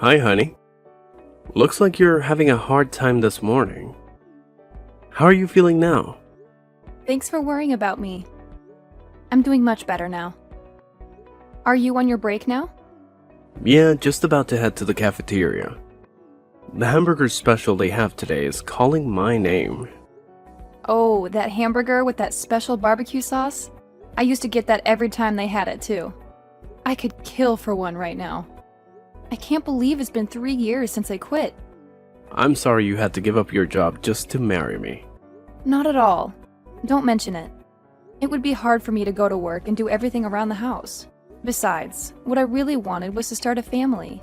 Hi, honey. Looks like you're having a hard time this morning. How are you feeling now? Thanks for worrying about me. I'm doing much better now. Are you on your break now? Yeah, just about to head to the cafeteria. The hamburger special they have today is calling my name. Oh, that hamburger with that special barbecue sauce? I used to get that every time they had it too. I could kill for one right now. I can't believe it's been 3 years since I quit. I'm sorry you had to give up your job just to marry me. Not at all. Don't mention it. It would be hard for me to go to work and do everything around the house. Besides, what I really wanted was to start a family.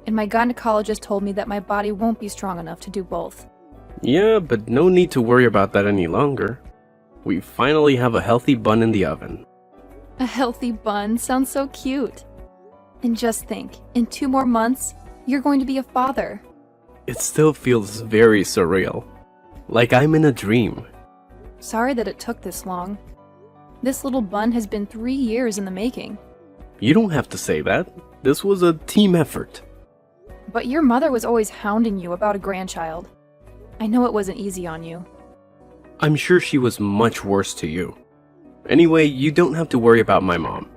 And my gynecologist told me that my body won't be strong enough to do both. Yeah, but no need to worry about that any longer. We finally have a healthy bun in the oven. A healthy bun sounds so cute. And just think, in 2 more months, you're going to be a father. It still feels very surreal. Like I'm in a dream. Sorry that it took this long. This little bun has been 3 years in the making. You don't have to say that. This was a team effort. But your mother was always hounding you about a grandchild. I know it wasn't easy on you. I'm sure she was much worse to you. Anyway, you don't have to worry about my mom.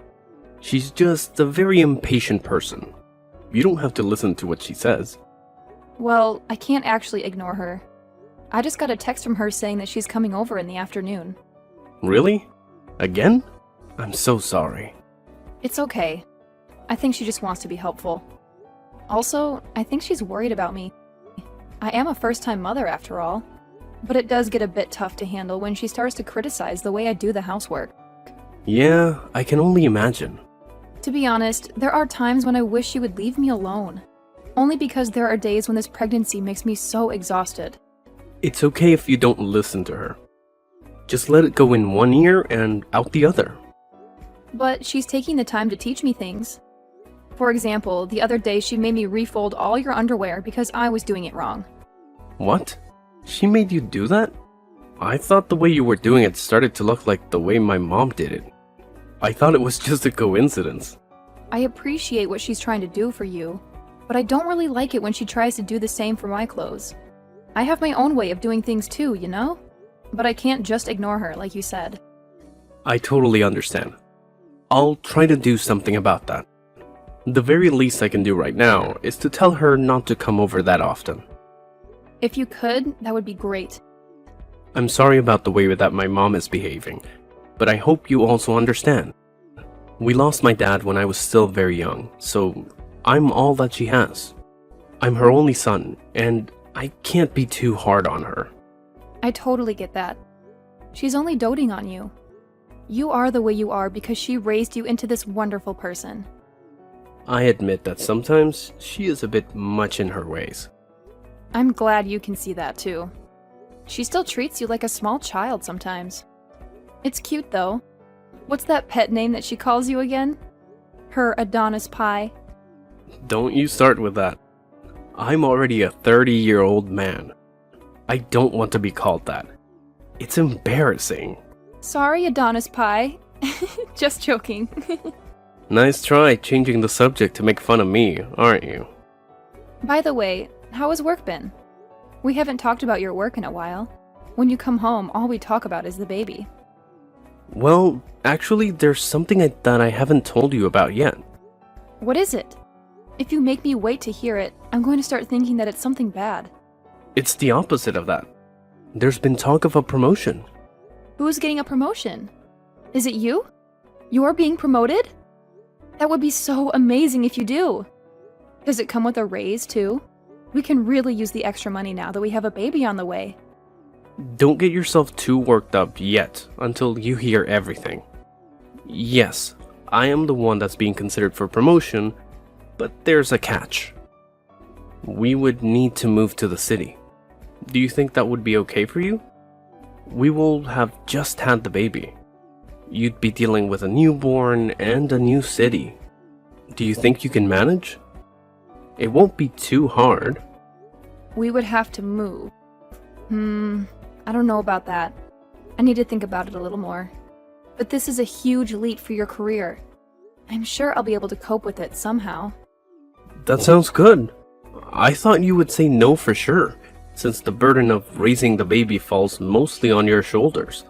She's just a very impatient person. You don't have to listen to what she says. Well, I can't actually ignore her. I just got a text from her saying that she's coming over in the afternoon. Really? Again? I'm so sorry. It's okay. I think she just wants to be helpful. Also, I think she's worried about me. I am a first-time mother after all. But it does get a bit tough to handle when she starts to criticize the way I do the housework. Yeah, I can only imagine. To be honest, there are times when I wish she would leave me alone. Only because there are days when this pregnancy makes me so exhausted. It's okay if you don't listen to her. Just let it go in one ear and out the other. But she's taking the time to teach me things. For example, the other day she made me refold all your underwear because I was doing it wrong. What? She made you do that? I thought the way you were doing it started to look like the way my mom did it. I thought it was just a coincidence. I appreciate what she's trying to do for you, but I don't really like it when she tries to do the same for my clothes. I have my own way of doing things too, you know? But I can't just ignore her, like you said. I totally understand. I'll try to do something about that. The very least I can do right now is to tell her not to come over that often. If you could, that would be great. I'm sorry about the way that my mom is behaving, but I hope you also understand. We lost my dad when I was still very young, so I'm all that she has. I'm her only son, and I can't be too hard on her. I totally get that. She's only doting on you. You are the way you are because she raised you into this wonderful person. I admit that sometimes she is a bit much in her ways. I'm glad you can see that too. She still treats you like a small child sometimes. It's cute though. What's that pet name that she calls you again? Her Adonis pie? Don't you start with that. I'm already a 30-year-old man. I don't want to be called that. It's embarrassing. Sorry, Adonis pie. Just joking. Nice try changing the subject to make fun of me, aren't you? By the way, how has work been? We haven't talked about your work in a while. When you come home, all we talk about is the baby. Well, actually, there's something that I haven't told you about yet. What is it? If you make me wait to hear it, I'm going to start thinking that it's something bad. It's the opposite of that. There's been talk of a promotion. Who's getting a promotion? Is it you? You're being promoted? That would be so amazing if you do. Does it come with a raise, too? We can really use the extra money now that we have a baby on the way. Don't get yourself too worked up yet until you hear everything. Yes, I am the one that's being considered for promotion, but there's a catch. We would need to move to the city. Do you think that would be okay for you? We will have just had the baby. You'd be dealing with a newborn and a new city. Do you think you can manage? It won't be too hard. We would have to move. I don't know about that. I need to think about it a little more. But this is a huge leap for your career. I'm sure I'll be able to cope with it somehow. That sounds good. I thought you would say no for sure, since the burden of raising the baby falls mostly on your shoulders.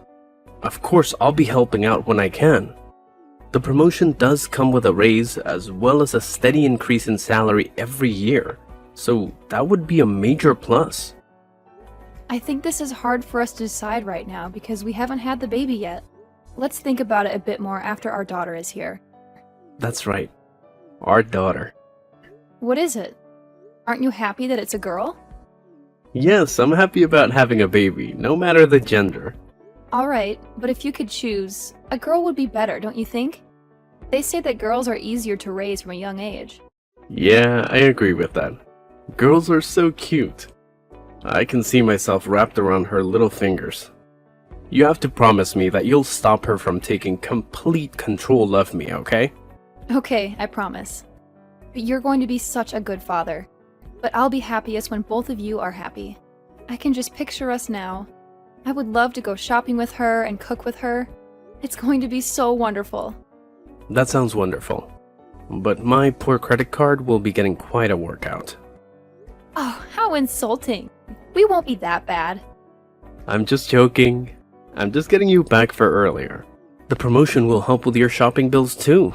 Of course, I'll be helping out when I can. The promotion does come with a raise as well as a steady increase in salary every year, so that would be a major plus. I think this is hard for us to decide right now because we haven't had the baby yet. Let's think about it a bit more after our daughter is here. That's right. Our daughter. What is it? Aren't you happy that it's a girl? Yes, I'm happy about having a baby, no matter the gender. Alright, but if you could choose, a girl would be better, don't you think? They say that girls are easier to raise from a young age. Yeah, I agree with that. Girls are so cute. I can see myself wrapped around her little fingers. You have to promise me that you'll stop her from taking complete control of me, okay? Okay, I promise. But you're going to be such a good father. But I'll be happiest when both of you are happy. I can just picture us now. I would love to go shopping with her and cook with her. It's going to be so wonderful. That sounds wonderful. But my poor credit card will be getting quite a workout. Oh, how insulting. We won't be that bad. I'm just joking. I'm just getting you back for earlier. The promotion will help with your shopping bills too.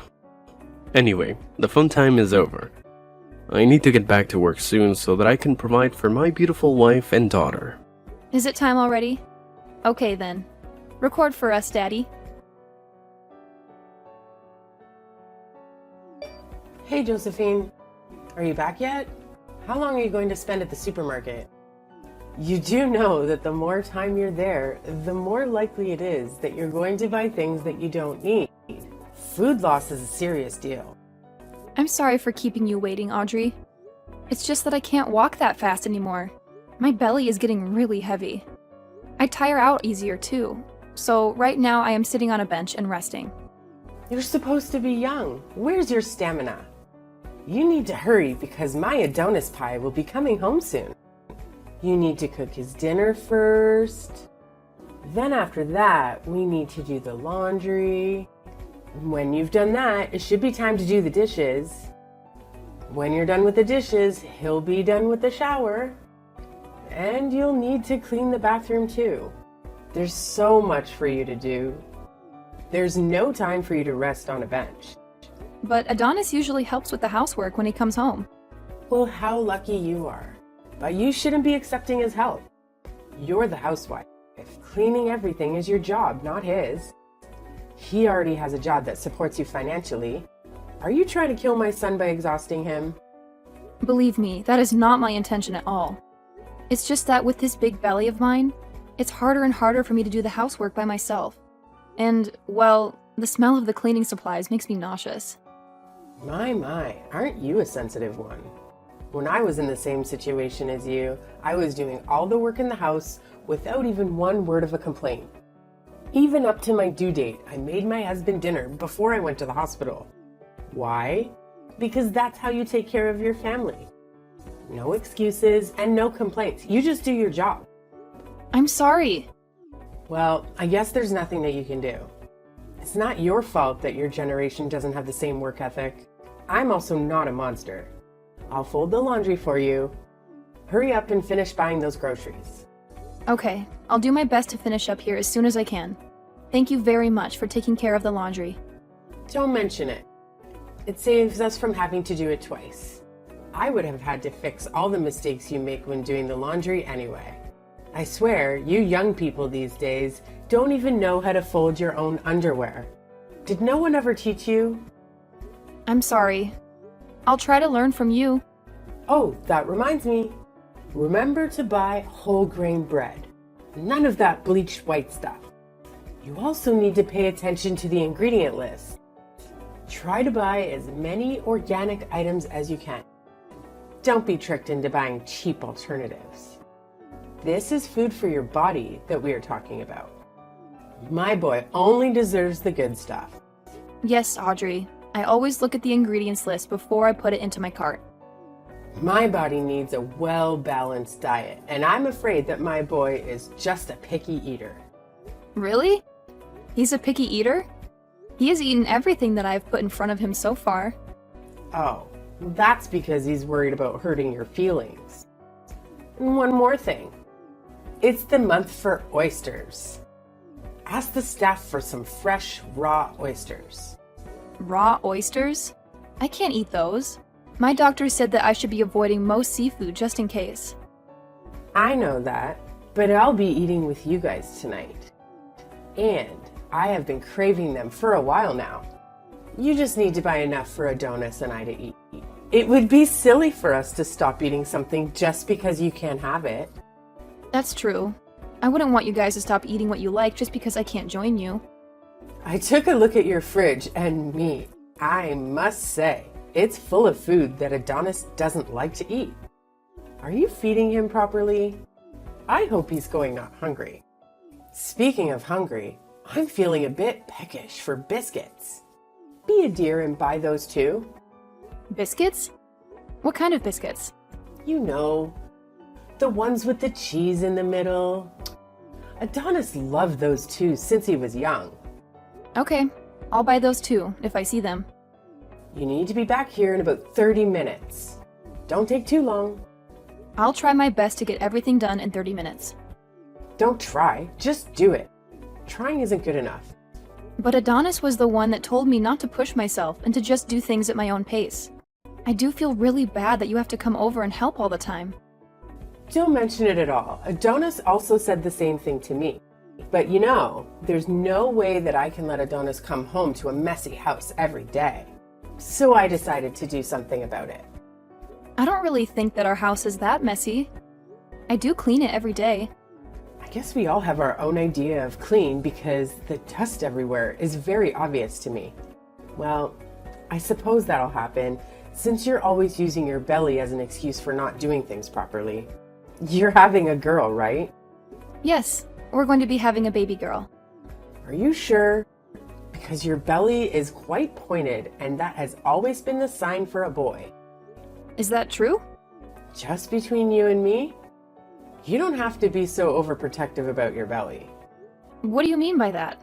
Anyway, the fun time is over. I need to get back to work soon so that I can provide for my beautiful wife and daughter. Is it time already? Okay then. Record for us, Daddy. Hey, Josephine. Are you back yet? How long are you going to spend at the supermarket? You do know that the more time you're there, the more likely it is that you're going to buy things that you don't need. Food loss is a serious deal. I'm sorry for keeping you waiting, Audrey. It's just that I can't walk that fast anymore. My belly is getting really heavy. I tire out easier too. So right now I am sitting on a bench and resting. You're supposed to be young. Where's your stamina? You need to hurry because my Adonis pie will be coming home soon. You need to cook his dinner first. Then after that, we need to do the laundry. When you've done that, it should be time to do the dishes. When you're done with the dishes, he'll be done with the shower. And you'll need to clean the bathroom too. There's so much for you to do. There's no time for you to rest on a bench. But Adonis usually helps with the housework when he comes home. Well, how lucky you are. But you shouldn't be accepting his help. You're the housewife. Cleaning everything is your job, not his. He already has a job that supports you financially. Are you trying to kill my son by exhausting him? Believe me, that is not my intention at all. It's just that with this big belly of mine, it's harder and harder for me to do the housework by myself. And, well, the smell of the cleaning supplies makes me nauseous. My, aren't you a sensitive one? When I was in the same situation as you, I was doing all the work in the house without even one word of a complaint. Even up to my due date, I made my husband dinner before I went to the hospital. Why? Because that's how you take care of your family. No excuses and no complaints. You just do your job. I'm sorry. Well, I guess there's nothing that you can do. It's not your fault that your generation doesn't have the same work ethic. I'm also not a monster. I'll fold the laundry for you. Hurry up and finish buying those groceries. Okay, I'll do my best to finish up here as soon as I can. Thank you very much for taking care of the laundry. Don't mention it. It saves us from having to do it twice. I would have had to fix all the mistakes you make when doing the laundry anyway. I swear, you young people these days don't even know how to fold your own underwear. Did no one ever teach you? I'm sorry. I'll try to learn from you. Oh, that reminds me. Remember to buy whole grain bread. None of that bleached white stuff. You also need to pay attention to the ingredient list. Try to buy as many organic items as you can. Don't be tricked into buying cheap alternatives. This is food for your body that we are talking about. My boy only deserves the good stuff. Yes, Audrey. I always look at the ingredients list before I put it into my cart. My body needs a well-balanced diet, and I'm afraid that my boy is just a picky eater. Really? He's a picky eater? He has eaten everything that I've put in front of him so far. Oh, That's because he's worried about hurting your feelings. And one more thing. It's the month for oysters. Ask the staff for some fresh, raw oysters. Raw oysters? I can't eat those. My doctor said that I should be avoiding most seafood just in case. I know that, but I'll be eating with you guys tonight. And I have been craving them for a while now. You just need to buy enough for Adonis and I to eat. It would be silly for us to stop eating something just because you can't have it. That's true. I wouldn't want you guys to stop eating what you like just because I can't join you. I took a look at your fridge and meat. I must say, it's full of food that Adonis doesn't like to eat. Are you feeding him properly? I hope he's going not hungry. Speaking of hungry, I'm feeling a bit peckish for biscuits. Be a dear and buy those too. Biscuits? What kind of biscuits? You know, the ones with the cheese in the middle. Adonis loved those too since he was young. Okay, I'll buy those too, if I see them. You need to be back here in about 30 minutes. Don't take too long. I'll try my best to get everything done in 30 minutes. Don't try, just do it. Trying isn't good enough. But Adonis was the one that told me not to push myself and to just do things at my own pace. I do feel really bad that you have to come over and help all the time. Don't mention it at all. Adonis also said the same thing to me. But you know, there's no way that I can let Adonis come home to a messy house every day. So I decided to do something about it. I don't really think that our house is that messy. I do clean it every day. I guess we all have our own idea of clean because the dust everywhere is very obvious to me. Well, I suppose that'll happen since you're always using your belly as an excuse for not doing things properly. You're having a girl, right? Yes, we're going to be having a baby girl. Are you sure? Because your belly is quite pointed and that has always been the sign for a boy. Is that true? Just between you and me? You don't have to be so overprotective about your belly. What do you mean by that?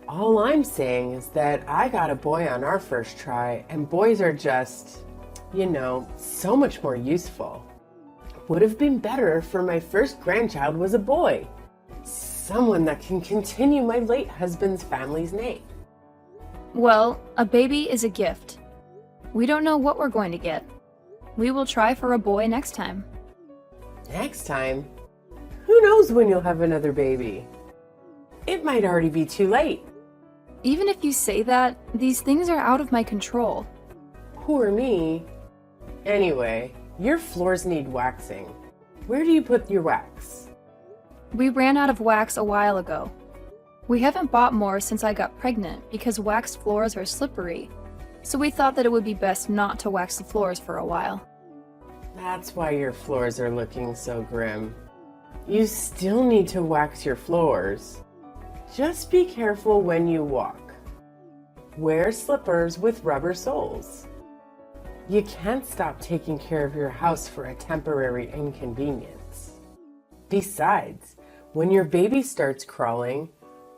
All I'm saying is that I got a boy on our first try, and boys are just, you know, so much more useful. Would have been better for my first grandchild was a boy. Someone that can continue my late husband's family's name. Well, a baby is a gift. We don't know what we're going to get. We will try for a boy next time. Next time? Who knows when you'll have another baby? It might already be too late. Even if you say that, these things are out of my control. Poor me. Anyway, your floors need waxing. Where do you put your wax? We ran out of wax a while ago. We haven't bought more since I got pregnant because waxed floors are slippery. So we thought that it would be best not to wax the floors for a while. That's why your floors are looking so grim. You still need to wax your floors. Just be careful when you walk. Wear slippers with rubber soles. You can't stop taking care of your house for a temporary inconvenience. Besides, when your baby starts crawling,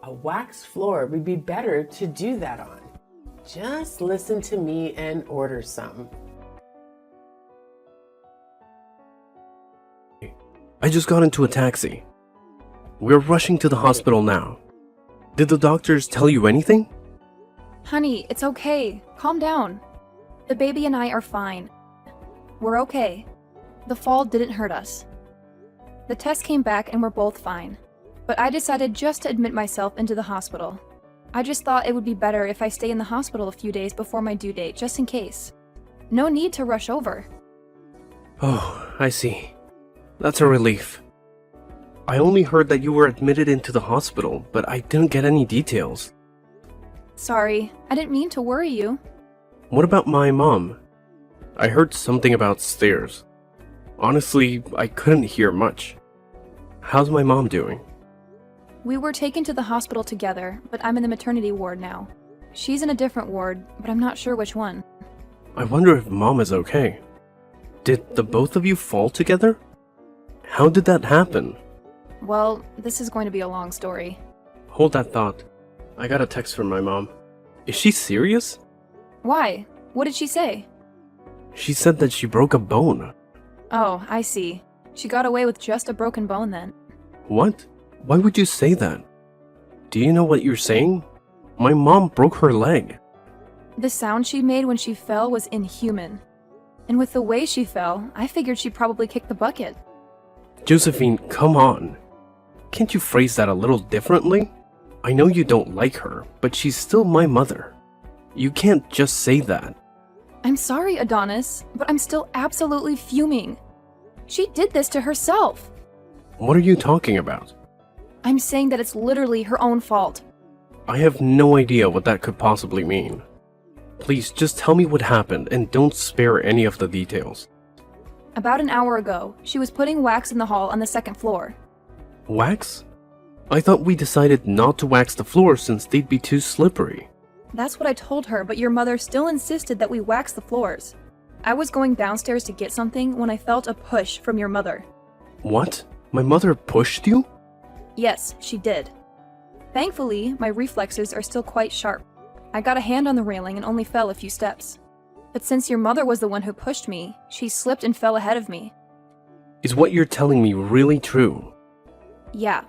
a waxed floor would be better to do that on. Just listen to me and order some. I just got into a taxi. We're rushing to the hospital now. Did the doctors tell you anything? Honey, it's okay. Calm down. The baby and I are fine. We're okay. The fall didn't hurt us. The test came back and we're both fine. But I decided just to admit myself into the hospital. I just thought it would be better if I stay in the hospital a few days before my due date, just in case. No need to rush over. Oh, I see. That's a relief. I only heard that you were admitted into the hospital, but I didn't get any details. Sorry, I didn't mean to worry you. What about my mom? I heard something about stairs. Honestly, I couldn't hear much. How's my mom doing? We were taken to the hospital together, but I'm in the maternity ward now. She's in a different ward, but I'm not sure which one. I wonder if mom is okay. Did the both of you fall together? How did that happen? Well, this is going to be a long story. Hold that thought. I got a text from my mom. Is she serious? Why? What did she say? She said that she broke a bone. Oh, I see. She got away with just a broken bone then. What? Why would you say that? Do you know what you're saying? My mom broke her leg. The sound she made when she fell was inhuman. And with the way she fell, I figured she probably kicked the bucket. Josephine, come on. Can't you phrase that a little differently? I know you don't like her, but she's still my mother. You can't just say that. I'm sorry, Adonis, but I'm still absolutely fuming. She did this to herself. What are you talking about? I'm saying that it's literally her own fault. I have no idea what that could possibly mean. Please, just tell me what happened and don't spare any of the details. About an hour ago, she was putting wax in the hall on the second floor. Wax? I thought we decided not to wax the floors since they'd be too slippery. That's what I told her, but your mother still insisted that we wax the floors. I was going downstairs to get something when I felt a push from your mother. What? My mother pushed you? Yes, she did. Thankfully, my reflexes are still quite sharp. I got a hand on the railing and only fell a few steps. But since your mother was the one who pushed me, she slipped and fell ahead of me. Is what you're telling me really true? Yeah.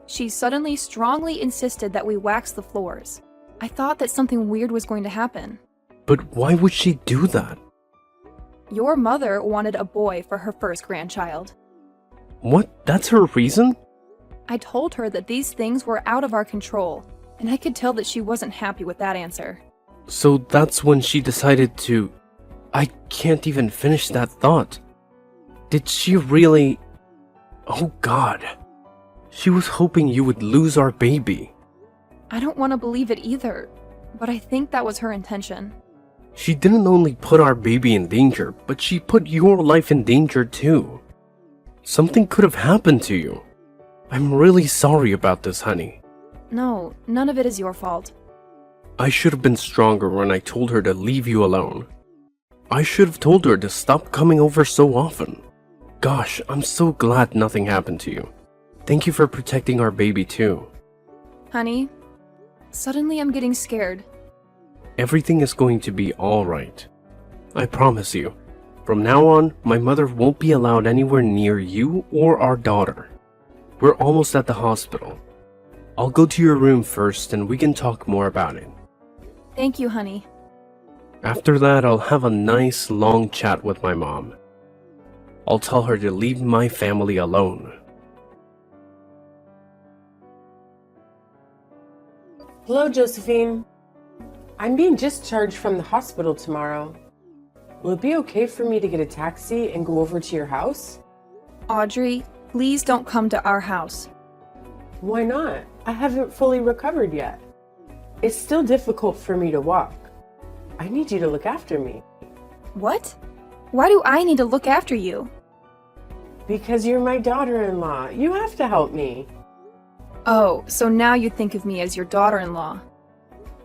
She suddenly strongly insisted that we wax the floors. I thought that something weird was going to happen. But why would she do that? Your mother wanted a boy for her first grandchild. What? That's her reason? I told her that these things were out of our control, and I could tell that she wasn't happy with that answer. So that's when she decided to... I can't even finish that thought. Did she really... Oh God. She was hoping you would lose our baby. I don't want to believe it either, but I think that was her intention. She didn't only put our baby in danger, but she put your life in danger too. Something could have happened to you. I'm really sorry about this, honey. No, none of it is your fault. I should have been stronger when I told her to leave you alone. I should have told her to stop coming over so often. Gosh, I'm so glad nothing happened to you. Thank you for protecting our baby too. Honey, suddenly I'm getting scared. Everything is going to be alright. I promise you. From now on, my mother won't be allowed anywhere near you or our daughter. We're almost at the hospital. I'll go to your room first and we can talk more about it. Thank you, honey. After that, I'll have a nice long chat with my mom. I'll tell her to leave my family alone. Hello, Josephine. I'm being discharged from the hospital tomorrow. Will it be okay for me to get a taxi and go over to your house? Audrey, please don't come to our house. Why not? I haven't fully recovered yet. It's still difficult for me to walk. I need you to look after me. What? Why do I need to look after you? Because you're my daughter-in-law. You have to help me. Oh, so now you think of me as your daughter-in-law.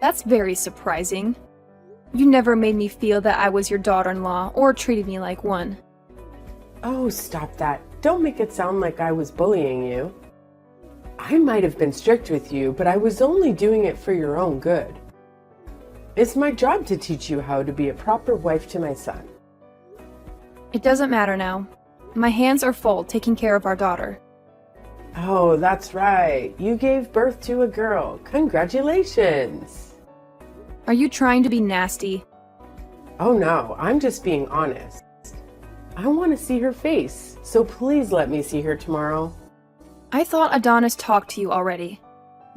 That's very surprising. You never made me feel that I was your daughter-in-law or treated me like one. Oh, stop that. Don't make it sound like I was bullying you. I might have been strict with you, but I was only doing it for your own good. It's my job to teach you how to be a proper wife to my son. It doesn't matter now. My hands are full taking care of our daughter. Oh, that's right. You gave birth to a girl. Congratulations. Are you trying to be nasty? Oh no, I'm just being honest. I want to see her face, so please let me see her tomorrow. I thought Adonis talked to you already.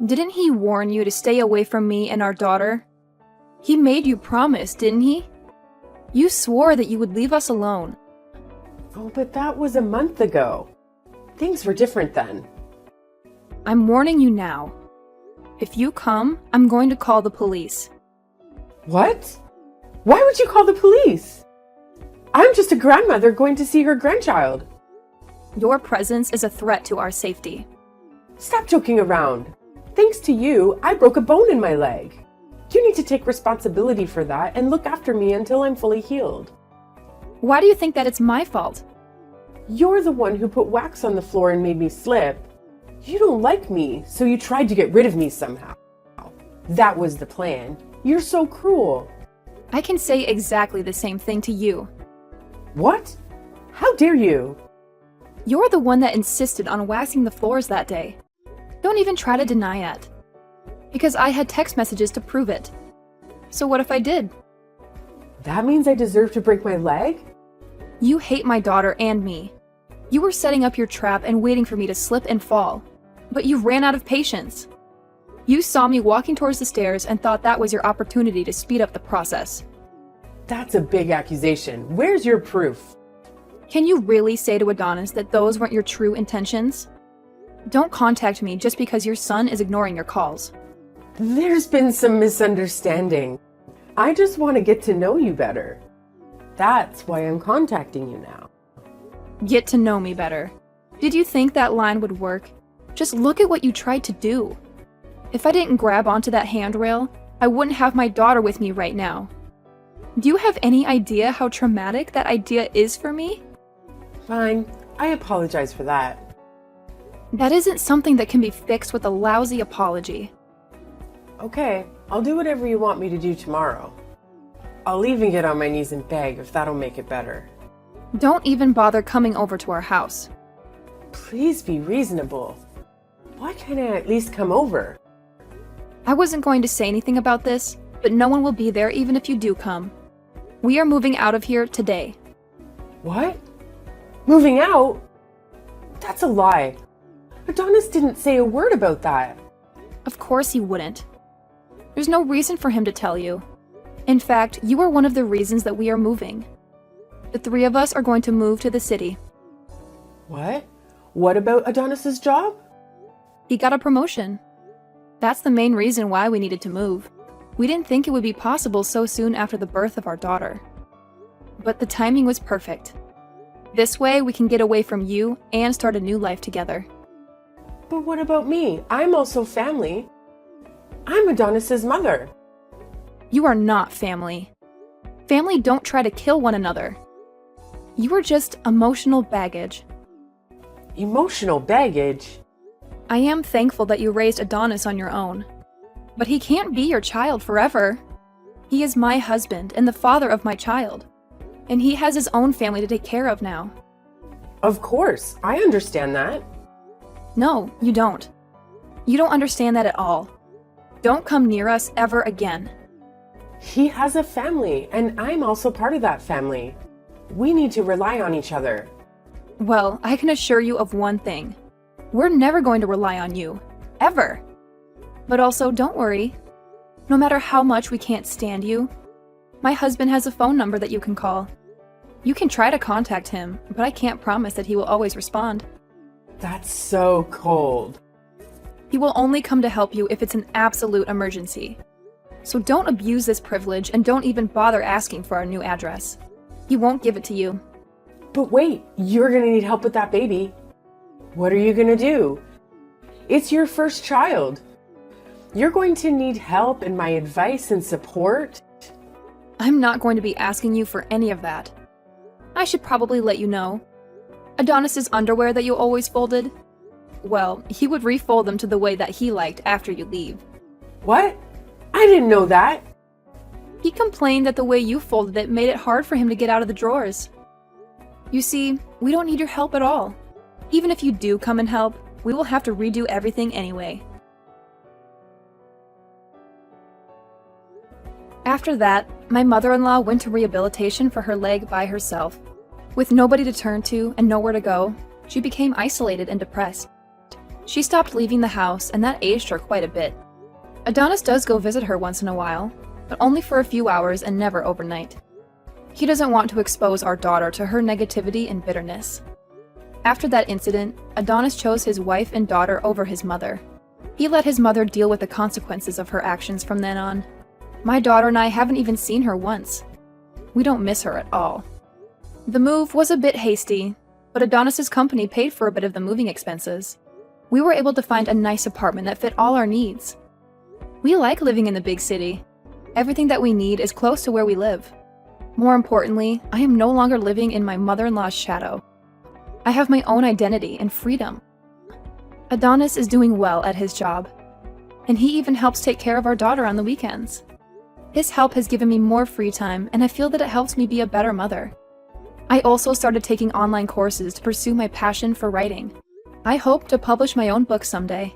Didn't he warn you to stay away from me and our daughter? He made you promise, didn't he? You swore that you would leave us alone. Oh, but that was a month ago. Things were different then. I'm warning you now. If you come, I'm going to call the police. What? Why would you call the police? I'm just a grandmother going to see her grandchild. Your presence is a threat to our safety. Stop joking around. Thanks to you, I broke a bone in my leg. You need to take responsibility for that and look after me until I'm fully healed. Why do you think that it's my fault? You're the one who put wax on the floor and made me slip. You don't like me, so you tried to get rid of me somehow. That was the plan. You're so cruel. I can say exactly the same thing to you. What? How dare you? You're the one that insisted on waxing the floors that day. Don't even try to deny it. Because I had text messages to prove it. So what if I did? That means I deserve to break my leg? You hate my daughter and me. You were setting up your trap and waiting for me to slip and fall. But you ran out of patience. You saw me walking towards the stairs and thought that was your opportunity to speed up the process. That's a big accusation. Where's your proof? Can you really say to Adonis that those weren't your true intentions? Don't contact me just because your son is ignoring your calls. There's been some misunderstanding. I just want to get to know you better. That's why I'm contacting you now. Get to know me better. Did you think that line would work? Just look at what you tried to do. If I didn't grab onto that handrail, I wouldn't have my daughter with me right now. Do you have any idea how traumatic that idea is for me? Fine, I apologize for that. That isn't something that can be fixed with a lousy apology. Okay, I'll do whatever you want me to do tomorrow. I'll even get on my knees and beg if that'll make it better. Don't even bother coming over to our house. Please be reasonable. Why can't I at least come over? I wasn't going to say anything about this, but no one will be there even if you do come. We are moving out of here today. What? Moving out? That's a lie. Adonis didn't say a word about that. Of course he wouldn't. There's no reason for him to tell you. In fact, you are one of the reasons that we are moving. The three of us are going to move to the city. What? What about Adonis's job? He got a promotion. That's the main reason why we needed to move. We didn't think it would be possible so soon after the birth of our daughter. But the timing was perfect. This way we can get away from you and start a new life together. But what about me? I'm also family. I'm Adonis's mother. You are not family. Family don't try to kill one another. You are just emotional baggage. Emotional baggage? I am thankful that you raised Adonis on your own. But he can't be your child forever. He is my husband and the father of my child. And he has his own family to take care of now. Of course, I understand that. No, you don't. You don't understand that at all. Don't come near us ever again. He has a family, and I'm also part of that family. We need to rely on each other. Well, I can assure you of one thing. We're never going to rely on you. Ever. But also, don't worry. No matter how much we can't stand you, my husband has a phone number that you can call. You can try to contact him, but I can't promise that he will always respond. That's so cold. He will only come to help you if it's an absolute emergency. So don't abuse this privilege and don't even bother asking for our new address. He won't give it to you. But wait, you're gonna need help with that baby. What are you gonna do? It's your first child. You're going to need help and my advice and support. I'm not going to be asking you for any of that. I should probably let you know. Adonis's underwear that you always folded? Well, he would refold them to the way that he liked after you leave. What? I didn't know that. He complained that the way you folded it made it hard for him to get out of the drawers. You see, we don't need your help at all. Even if you do come and help, we will have to redo everything anyway. After that, my mother-in-law went to rehabilitation for her leg by herself. With nobody to turn to and nowhere to go, she became isolated and depressed. She stopped leaving the house, and that aged her quite a bit. Adonis does go visit her once in a while, but only for a few hours and never overnight. He doesn't want to expose our daughter to her negativity and bitterness. After that incident, Adonis chose his wife and daughter over his mother. He let his mother deal with the consequences of her actions from then on. My daughter and I haven't even seen her once. We don't miss her at all. The move was a bit hasty, but Adonis's company paid for a bit of the moving expenses. We were able to find a nice apartment that fit all our needs. We like living in the big city. Everything that we need is close to where we live. More importantly, I am no longer living in my mother-in-law's shadow. I have my own identity and freedom. Adonis is doing well at his job, and he even helps take care of our daughter on the weekends. His help has given me more free time, and I feel that it helps me be a better mother. I also started taking online courses to pursue my passion for writing. I hope to publish my own book someday.